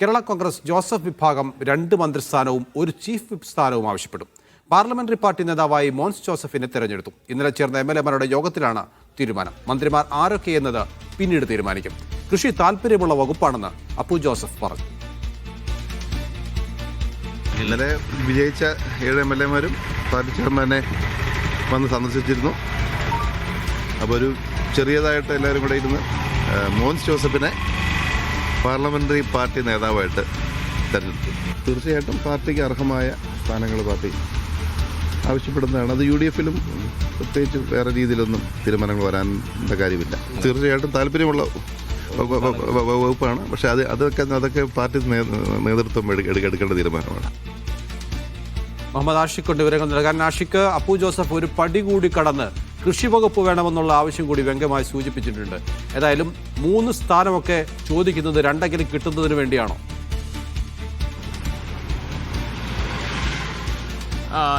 Kerala Congress Joseph വിഭാഗം 2 മന്ത്രിസ്ഥാനവും 1 chief whip സ്ഥാനവും ആവശ്യപ്പെടും. പാർലമെന്ററി പാർട്ടി നേതാവായി മോൻസ് ജോസഫിനെ തെരഞ്ഞെടുത്തു. ഇന്നലെ ചേർന്ന എംഎൽഎമാരുടെ യോഗത്തിലാണ് തീരുമാനം. മന്ത്രിമാർ ആരൊക്കെയെന്നത് പിന്നീട് തീരുമാനിക്കും. കൃഷി താൽപര്യമുള്ള വകുപ്പാണെന്ന് അപ്പു ജോസഫ് പറഞ്ഞു. ഇന്നലെ വിജയിച്ച 7 എംഎൽഎമാരും പാർട്ടി ചെയർമാനെ വന്ന് സന്ദർശിച്ചിരുന്നു. അപ്പോൾ ഒരു ചെറിയതായിട്ട് എല്ലാവരും കൂടെ ഇരുന്ന് മോൻസ് ജോസഫിനെ പാർലമെൻ്ററി പാർട്ടി നേതാവായിട്ട് തിരഞ്ഞെടുത്തു. തീർച്ചയായിട്ടും പാർട്ടിക്ക് അർഹമായ സ്ഥാനങ്ങൾ പാർട്ടി ആവശ്യപ്പെടുന്നതാണ്. അത് UDF-ലും പ്രത്യേകിച്ച് വേറെ രീതിയിലൊന്നും തീരുമാനങ്ങൾ വരാനുള്ള കാര്യമില്ല. തീർച്ചയായിട്ടും താല്പര്യമുള്ള വകുപ്പാണ്. പക്ഷേ അതൊക്കെ പാർട്ടി നേതൃത്വം എടുക്കേണ്ട തീരുമാനമാണ്. മുഹമ്മദ് ആഷിഖ് വിവരങ്ങൾ നൽകാൻ. ആഷിഖ്, അപ്പു ജോസഫ് ഒരു പടി കൂടി കടന്ന് കൃഷി വകുപ്പ് വേണമെന്നുള്ള ആവശ്യം കൂടി വ്യംഗ്യമായി സൂചിപ്പിച്ചിട്ടുണ്ട്. ഏതായാലും 3 സ്ഥാനമൊക്കെ ചോദിക്കുന്നത് 2 കിട്ടുന്നതിന് വേണ്ടിയാണോ?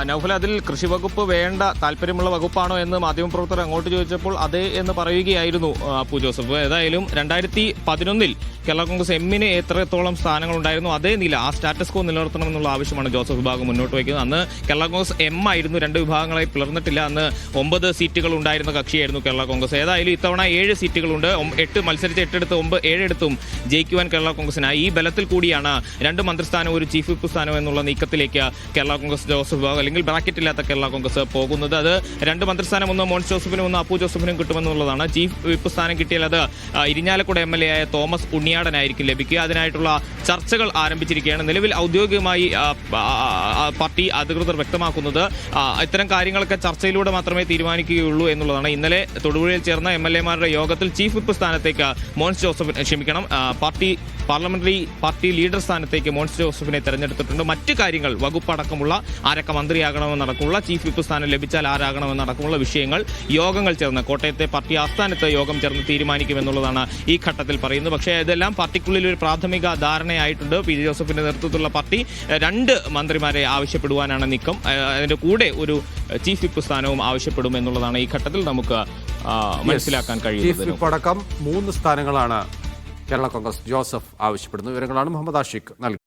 നൗഫൽ, അതിൽ കൃഷി വകുപ്പ് വേണ്ട താല്പര്യമുള്ള വകുപ്പാണോ എന്ന് മാധ്യമപ്രവർത്തകർ അങ്ങോട്ട് ചോദിച്ചപ്പോൾ അതെ എന്ന് പറയുകയായിരുന്നു അപ്പു ജോസഫ്. ഏതായാലും 2011 കേരള കോൺഗ്രസ് എമ്മിന് എത്രത്തോളം സ്ഥാനങ്ങൾ ഉണ്ടായിരുന്നു അതേ നില, ആ സ്റ്റാറ്റസ് കോ നിലനിർത്തണമെന്നുള്ള ആവശ്യമാണ് ജോസഫ് വിഭാഗം മുന്നോട്ട് വയ്ക്കുന്നത്. അന്ന് കേരള കോൺഗ്രസ് എം ആയിരുന്നു, 2 വിഭാഗങ്ങളായി പിളർന്നിട്ടില്ല. അന്ന് 9 സീറ്റുകൾ ഉണ്ടായിരുന്ന കക്ഷിയായിരുന്നു കേരള കോൺഗ്രസ്. ഏതായാലും ഇത്തവണ 7 സീറ്റുകളുണ്ട്. 8 മത്സരിച്ച് 8 എടുത്ത് 7 എടുത്തും ജയിക്കുവാൻ കേരള കോൺഗ്രസിനായി. ഈ ബലത്തിൽ കൂടിയാണ് 2 മന്ത്രിസ്ഥാനവും 1 ചീഫ് വിപ്പ് സ്ഥാനം എന്നുള്ള നീക്കത്തിലേക്ക് കേരള കോൺഗ്രസ് ജോസഫ് വിഭാഗം അല്ലെങ്കിൽ ബ്രാക്കറ്റില്ലാത്ത കേരള കോൺഗ്രസ് പോകുന്നത്. അത് 2 മന്ത്രിസ്ഥാനം ഒന്ന് മോൻസ് ജോസഫിനും ഒന്ന് അപ്പു ജോസഫിനും കിട്ടുമെന്നുള്ളതാണ്. ചീഫ് വിപ്പ് സ്ഥാനം കിട്ടിയാൽ അത് ഇരിഞ്ഞാലക്കുട MLA ആയ തോമസ് ഉണ്ണിയാടനായിരിക്കും ലഭിക്കുക. അതിനായിട്ടുള്ള ചർച്ചകൾ ആരംഭിച്ചിരിക്കുകയാണ്. നിലവിൽ ഔദ്യോഗികമായി പാർട്ടി അധികൃതർ വ്യക്തമാക്കുന്നത് ഇത്തരം കാര്യങ്ങളൊക്കെ ചർച്ചയിലൂടെ മാത്രമേ തീരുമാനിക്കുകയുള്ളൂ എന്നുള്ളതാണ്. ഇന്നലെ തൊടുപുഴയിൽ ചേർന്ന MLA-മാരുടെ യോഗത്തിൽ ചീഫ് വിപ്പ് സ്ഥാനത്തേക്ക് മോൻസ് ജോസഫിനെ പാർലമെന്ററി പാർട്ടി ലീഡർ സ്ഥാനത്തേക്ക് മോൻസ് ജോസഫിനെ തെരഞ്ഞെടുത്തിട്ടുണ്ട്. മറ്റ് കാര്യങ്ങൾ വകുപ്പടക്കമുള്ള ആരൊക്കെ മന്ത്രിയാകണമെന്നടക്കമുള്ള ചീഫ് വിപ്പ് സ്ഥാനം ലഭിച്ചാൽ ആരാകണമെന്നടക്കമുള്ള വിഷയങ്ങൾ യോഗങ്ങൾ ചേർന്ന് കോട്ടയത്തെ പാർട്ടി ആസ്ഥാനത്ത് യോഗം ചേർന്ന് തീരുമാനിക്കുമെന്നുള്ളതാണ് ഈ ഘട്ടത്തിൽ പറയുന്നത്. പക്ഷേ ഇതെല്ലാം പാർട്ടിക്കുള്ളിൽ ഒരു പ്രാഥമിക ധാരണയായിട്ടുണ്ട്. പി ജോസഫിന്റെ നേതൃത്വത്തിലുള്ള പാർട്ടി 2 മന്ത്രിമാരെ ആവശ്യപ്പെടുവാനാണ് നീക്കം. അതിന്റെ കൂടെ ഒരു ചീഫ് വിപ്പ് സ്ഥാനവും ആവശ്യപ്പെടും എന്നുള്ളതാണ് ഈ ഘട്ടത്തിൽ നമുക്ക് മനസ്സിലാക്കാൻ കഴിയുന്നത്. ചീഫ് വിപ്പ് അടക്കം 3 സ്ഥാനങ്ങളാണ് കേരള കോൺഗ്രസ് ജോസഫ് ആവശ്യപ്പെടുന്നത്. വിവരങ്ങളാണ് മുഹമ്മദ് ആഷിഖ് നൽകി.